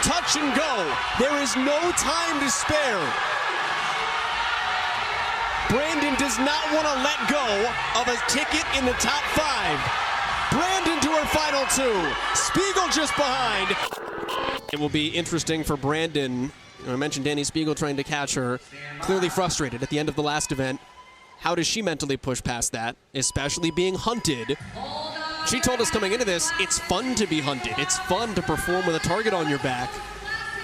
touch and go. There is no time to spare. Brandon does not want to let go of a ticket in the top 5. Brandon to her final 2. Speegle just behind. It will be interesting for Brandon. I mentioned Dani Speegle trying to catch her. Clearly frustrated at the end of the last event. How does she mentally push past that, especially being hunted? She told us coming into this, it's fun to be hunted. It's fun to perform with a target on your back.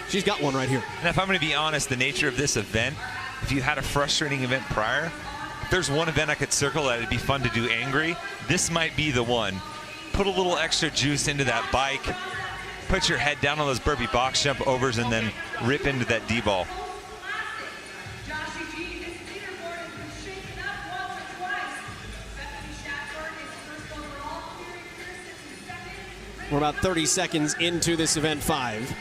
She's got one right here. And if I'm going to be honest, the nature of this event, if you had a frustrating event prior, if there's one event I could circle that it'd be fun to do angry, this might be the one. Put a little extra juice into that bike, put your head down on those burpee box jump overs, and then rip into that D-ball. We're about 30 seconds into this event 5.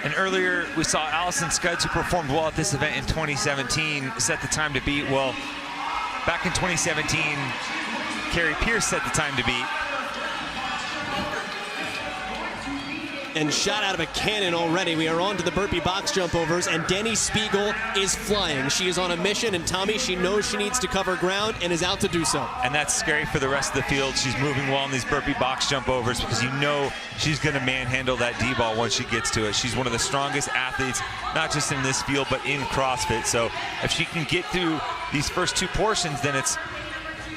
And earlier we saw Allison Scudds, who performed well at this event in 2017, set the time to beat. Well, back in 2017, Carrie Pierce set the time to beat. And shot out of a cannon already. We are on to the burpee box jump overs, and Dani Speegle is flying. She is on a mission, and Tommy, she knows she needs to cover ground and is out to do so. And that's scary for the rest of the field. She's moving well in these burpee box jump overs because you know she's going to manhandle that D-ball once she gets to it. She's one of the strongest athletes, not just in this field, but in CrossFit. So if she can get through these first 2 portions, then it's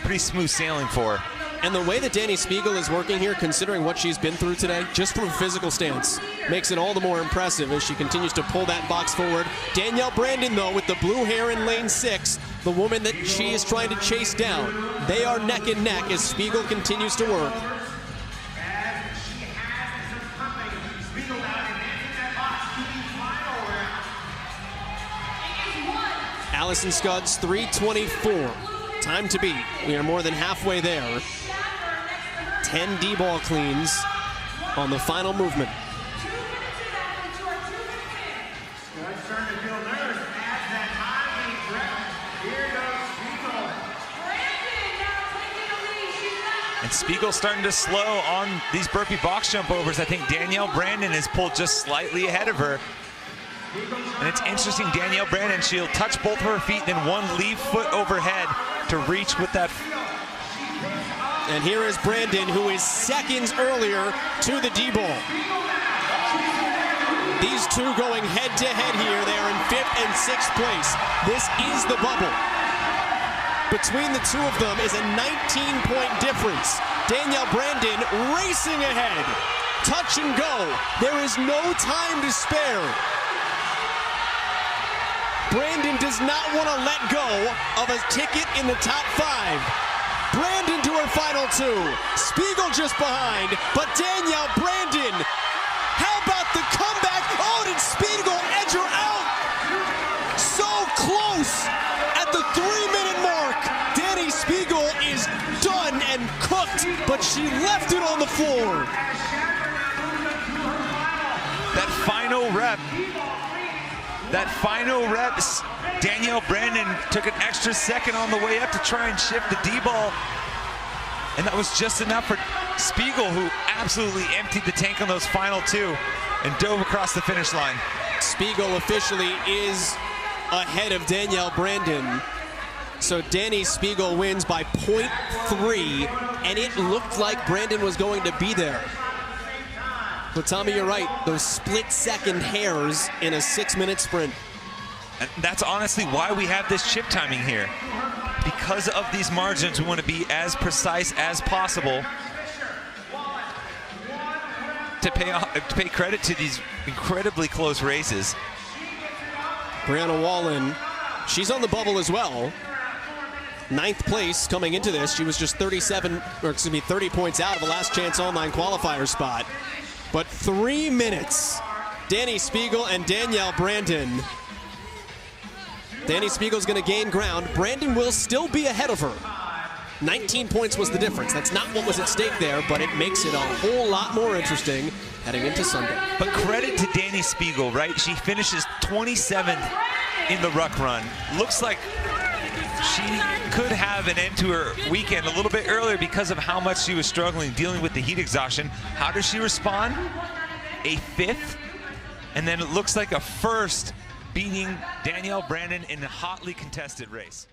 pretty smooth sailing for her. And the way that Dani Speegle is working here, considering what she's been through today, just from a physical stance, makes it all the more impressive as she continues to pull that box forward. Danielle Brandon, though, with the blue hair in lane 6, the woman that she is trying to chase down. They are neck and neck as Speegle continues to work. Allison Scudds, 3:24. Time to beat. We are more than halfway there. 10 D-ball cleans on the final movement. And Speegle starting to slow on these burpee box jump overs. I think Danielle Brandon is pulled just slightly ahead of her. And it's interesting, Danielle Brandon, she'll touch both her feet, then one leave foot overhead to reach with that. And here is Brandon, who is seconds earlier to the D-ball. These two going head-to-head here. They are in 5th and 6th place. This is the bubble. Between the two of them is a 19-point difference. Danielle Brandon racing ahead. Touch and go. There is no time to spare. Brandon does not want to let go of a ticket in the top 5. Brandon to her final 2. Speegle just behind, but Danielle Brandon, how about the comeback? Oh, did Speegle edge her out? So close at the 3-minute mark. Dani Speegle is done and cooked, but she left it on the floor. That final rep. Danielle Brandon took an extra second on the way up to try and shift the D-ball. And that was just enough for Speegle, who absolutely emptied the tank on those final 2 and dove across the finish line. Speegle officially is ahead of Danielle Brandon. So Dani Speegle wins by 0.3, and it looked like Brandon was going to be there. But Tommy, you're right. Those split-second hairs in a 6-minute sprint. And that's honestly why we have this chip timing here. Because of these margins, we want to be as precise as possible to pay credit to these incredibly close races. Brianna Wallen, she's on the bubble as well. 9th place coming into this. She was just 30 points out of the last chance online qualifier spot. But 3 minutes. Dani Speegle and Danielle Brandon. Dani Speagle's going to gain ground. Brandon will still be ahead of her. 19 points was the difference. That's not what was at stake there, but it makes it a whole lot more interesting heading into Sunday. But credit to Dani Speegle, right? She finishes 27th in the ruck run. Looks like she could have an end to her weekend a little bit earlier because of how much she was struggling dealing with the heat exhaustion. How does she respond? A 5th, and then it looks like a 1st, beating Danielle Brandon in a hotly contested race.